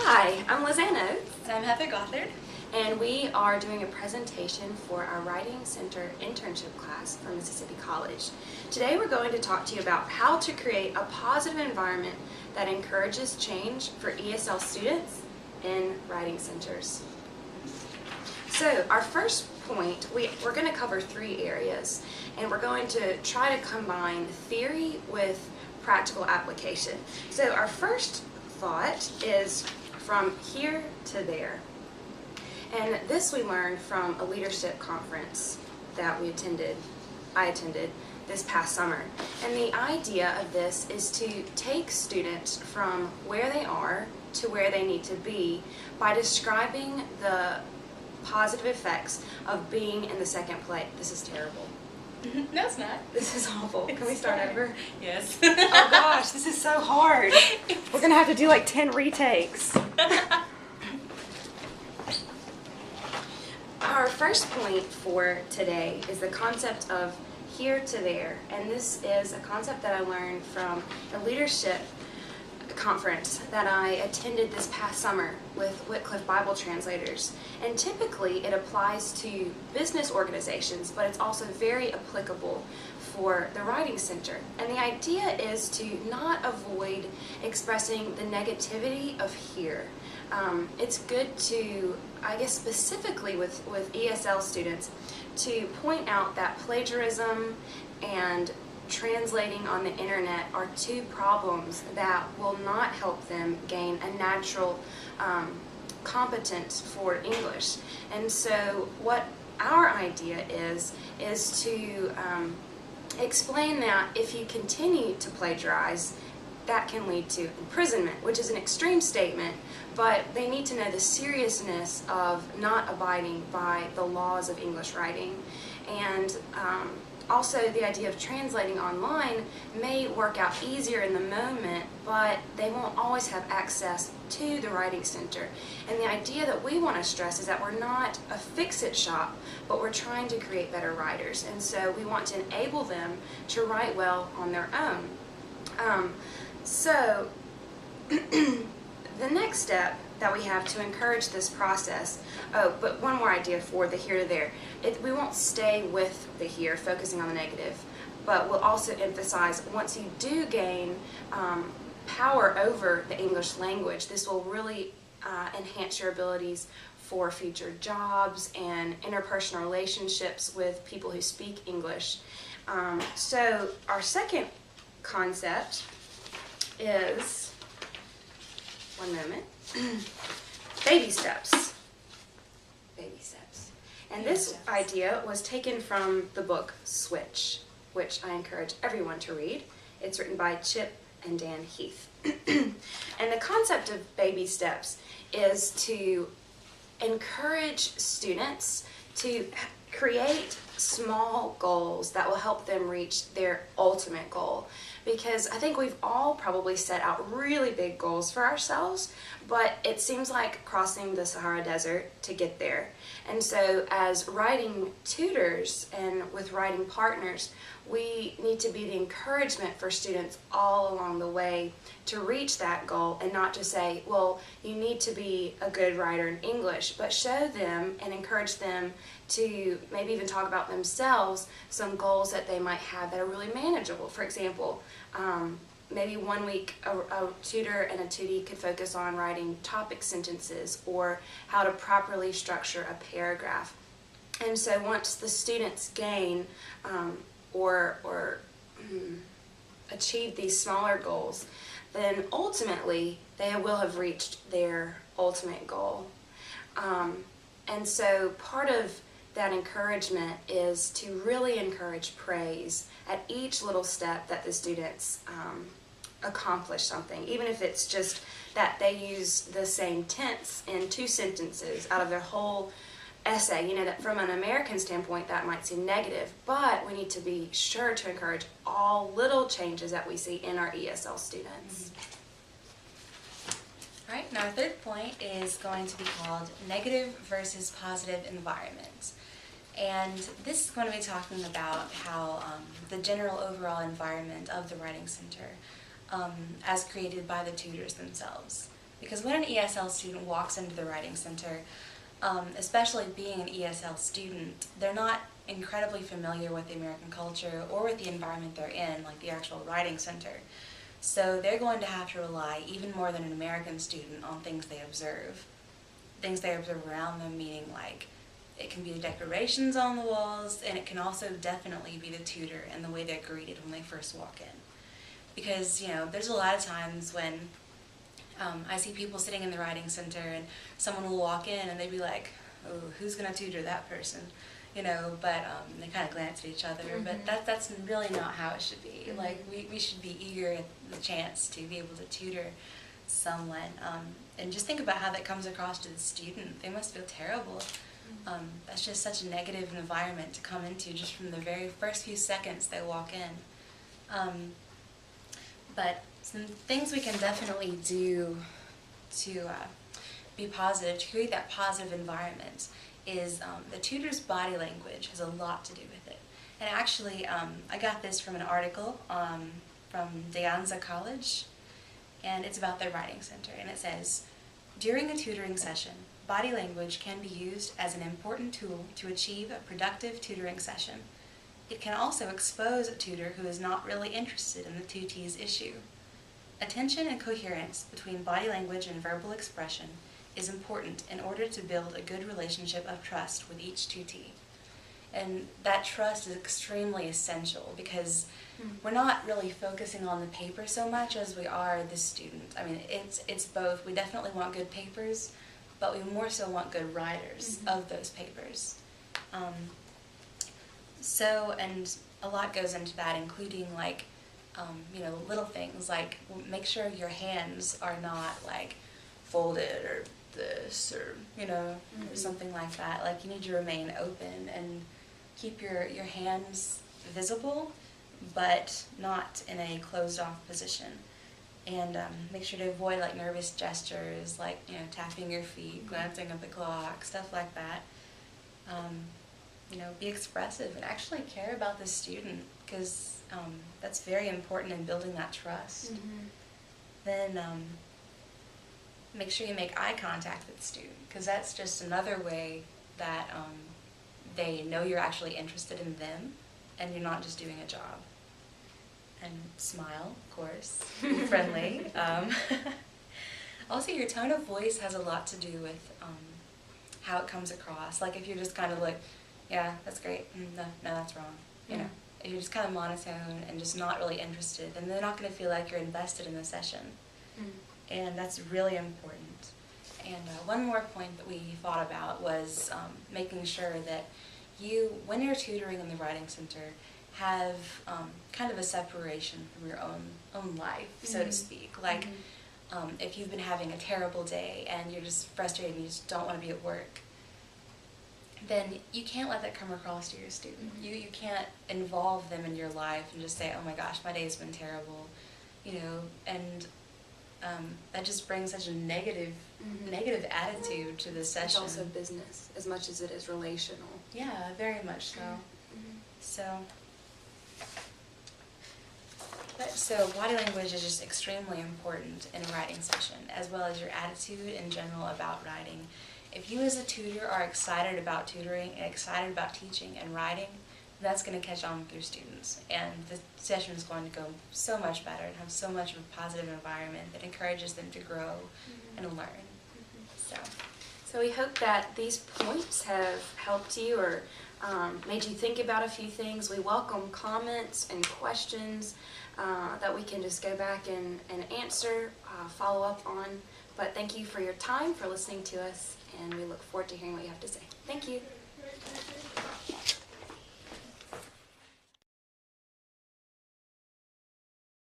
Hi, I'm Lizanne Oates, And I'm Heather Gothard. and we are doing a presentation for our Writing Center internship class from Mississippi College. Today we're going to talk to you about how to create a positive environment that encourages change for ESL students in writing centers. So our first point, we're going to cover three areas, and we're going to try to combine theory with practical application. So our first thought is from here to there. And this we learned from a leadership conference that I attended this past summer. And the idea of this is to take students from where they are to where they need to be by describing the positive effects of being in the second place. This is terrible. No, it's not. This is awful. Can we start over? Yes. Oh gosh, this is so hard. We're gonna have to do like 10 retakes. Our first point for today is the concept of here to there, and this is a concept that I learned from a leadership conference that I attended this past summer with Wycliffe Bible translators. And typically it applies to business organizations, but it's also very applicable for the Writing Center. And the idea is to not avoid expressing the negativity of here. It's good to, I guess specifically with ESL students, to point out that plagiarism and translating on the internet are two problems that will not help them gain a natural competence for English. And so what our idea is to explain that if you continue to plagiarize, that can lead to imprisonment, which is an extreme statement, but they need to know the seriousness of not abiding by the laws of English writing. And also, the idea of translating online may work out easier in the moment, but they won't always have access to the Writing Center. And the idea that we want to stress is that we're not a fix-it shop, but we're trying to create better writers. And so we want to enable them to write well on their own. So the next step that we have to encourage this process, but one more idea for the here to there. We won't stay with the here, focusing on the negative, but we'll also emphasize once you do gain power over the English language, this will really enhance your abilities for future jobs and interpersonal relationships with people who speak English. So our second concept is, one moment, baby steps. Baby steps. And this idea was taken from the book Switch, which I encourage everyone to read. It's written by Chip and Dan Heath. And the concept of baby steps is to encourage students to create small goals that will help them reach their ultimate goal. Because I think we've all probably set out really big goals for ourselves, but it seems like crossing the Sahara Desert to get there. And so as writing tutors and with writing partners, we need to be the encouragement for students all along the way to reach that goal, and not just say, well, you need to be a good writer in English, but show them and encourage them to maybe even talk about themselves some goals that they might have that are really manageable. For example, maybe one week a tutor and a tutee could focus on writing topic sentences or how to properly structure a paragraph. And so once the students gain or achieve these smaller goals, then ultimately they will have reached their ultimate goal. And so part of that encouragement is to really encourage praise at each little step that the students accomplish something, even if it's just that they use the same tense in 2 sentences out of their whole essay. You know, that from an American standpoint that might seem negative, but we need to be sure to encourage all little changes that we see in our ESL students. All right, and our third point is going to be called negative versus positive environment. And this is going to be talking about how the general overall environment of the Writing Center, as created by the tutors themselves. Because when an ESL student walks into the Writing Center, especially being an ESL student, they're not incredibly familiar with the American culture or with the environment they're in, like the actual Writing Center. So they're going to have to rely even more than an American student on things they observe. Things they observe around them, meaning like it can be the decorations on the walls, and it can also definitely be the tutor and the way they're greeted when they first walk in. Because, you know, there's a lot of times when I see people sitting in the Writing Center and someone will walk in and they'd be like, oh, who's going to tutor that person? You know, but they kind of glance at each other, but that's really not how it should be. Like, we should be eager at the chance to be able to tutor someone. And just think about how that comes across to the student. They must feel terrible. That's just such a negative environment to come into just from the very first few seconds they walk in. But some things we can definitely do to be positive, to create that positive environment, is the tutor's body language has a lot to do with it. And actually, I got this from an article from De Anza College, and it's about their Writing Center. And it says, during a tutoring session, body language can be used as an important tool to achieve a productive tutoring session. It can also expose a tutor who is not really interested in the tutee's issue. Attention and coherence between body language and verbal expression is important in order to build a good relationship of trust with each tutee. And that trust is extremely essential because we're not really focusing on the paper so much as we are the student. I mean, it's both. We definitely want good papers, but we more so want good writers of those papers. And a lot goes into that, including like, you know, little things like make sure your hands are not like folded or this or, you know, or something like that. Like you need to remain open and keep your hands visible, but not in a closed off position. And make sure to avoid like nervous gestures, like, you know, tapping your feet, glancing at the clock, stuff like that. You know, be expressive and actually care about the student, because that's very important in building that trust. Then make sure you make eye contact with the student, because that's just another way that they know you're actually interested in them and you're not just doing a job. And smile, of course, be friendly. Also, your tone of voice has a lot to do with how it comes across. Like if you're just kind of like, yeah, that's great, no, that's wrong, you know. If you're just kind of monotone and just not really interested, then they're not going to feel like you're invested in the session. And that's really important. And one more point that we thought about was making sure that you, when you're tutoring in the Writing Center, have kind of a separation from your own life, so to speak. Like if you've been having a terrible day and you're just frustrated and you just don't want to be at work, then you can't let that come across to your student. You can't involve them in your life and just say, oh my gosh, my day's been terrible, you know, and that just brings such a negative attitude to the session. It's also business as much as it is relational. Yeah, very much so. So body language is just extremely important in a writing session, as well as your attitude in general about writing. If you as a tutor are excited about tutoring and excited about teaching and writing, that's going to catch on with your students, and the session is going to go so much better and have so much of a positive environment that encourages them to grow and learn. So we hope that these points have helped you or made you think about a few things. We welcome comments and questions that we can just go back and answer, follow up on. But thank you for your time, for listening to us, and we look forward to hearing what you have to say. Thank you.